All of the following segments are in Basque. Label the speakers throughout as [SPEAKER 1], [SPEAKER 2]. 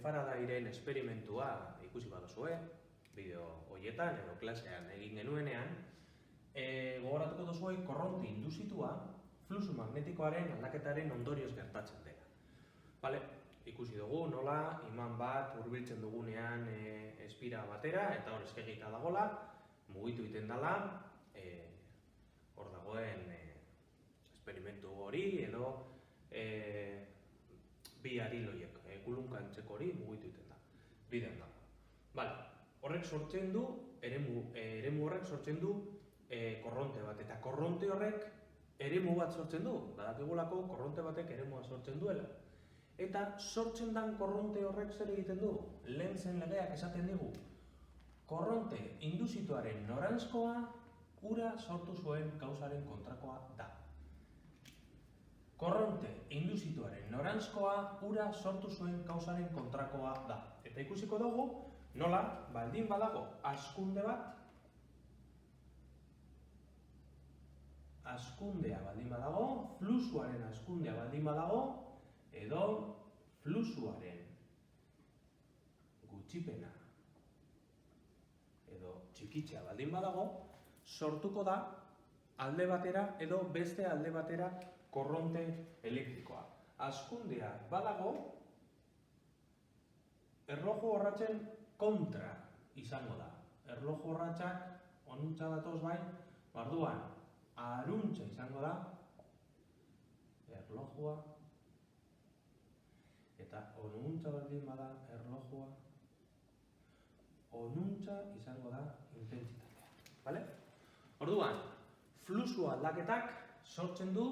[SPEAKER 1] Faradayren esperimentua ikusi baduzue, bideo horietan edo klasean egin genuenean, gogoratuko duzue korronte induzitua fluxu magnetikoaren aldaketaren ondorioz gertatzen dela. Bale, ikusi dugu nola iman bat hurbiltzen dugunean espira batera eta hor eskegita dagola, mugitu egiten dela, hor dagoen esperimentu hori edo bi ariloiek, kulunka antzeko hori mugitu egiten da, bidean dago. Bale, horrek sortzen du, eremu horrek sortzen du korronte bat, eta korronte horrek eremu bat sortzen du, badakigulako korronte batek eremua sortzen duela. Eta sortzen dan korronte horrek zer egiten du? Lenzen legeak esaten digu. Korronte induzituaren noranzkoa ura sortu zuen gauzaren kontrakoa da. Korronte induzituaren noranzkoa ura sortu zuen gauzaren kontrakoa da. Eta ikusiko dugu nola baldin badago hazkunde bat, hazkundea baldin badago, fluxuaren hazkundea baldin badago, edo fluxuaren gutxipena edo txikitzea baldin badago, sortuko da alde batera edo beste alde batera korronte elektrikoa. Hazkundea badago, erloju orratzen kontra izango da. Erloju orratzak onuntza datoz bai, orduan aruntza izango da erlojua, eta onuntza baldin bada erlojua, onuntza izango da intentsitatea. Bale? Orduan, fluxu aldaketak sortzen du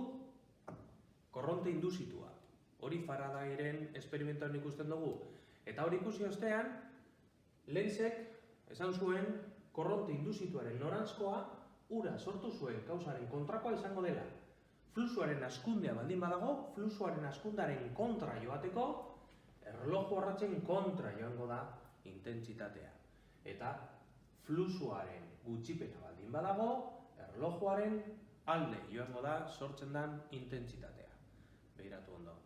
[SPEAKER 1] korronte induzitua. Hori Faradayren esperimentuan ikusten dugu. Eta hori ikusi ostean, Lenzek esan zuen korronte induzituaren noranzkoa ura sortu zuen kausaren kontrakoa izango dela. Fluxuaren hazkundea baldin badago, fluxuaren hazkundearen kontra joateko, erloju orratzen kontra joango da intentsitatea. Eta fluxuaren gutxipena baldin badago, erlojuaren alde joango da sortzen den intentsitatea. Begiratu ondo.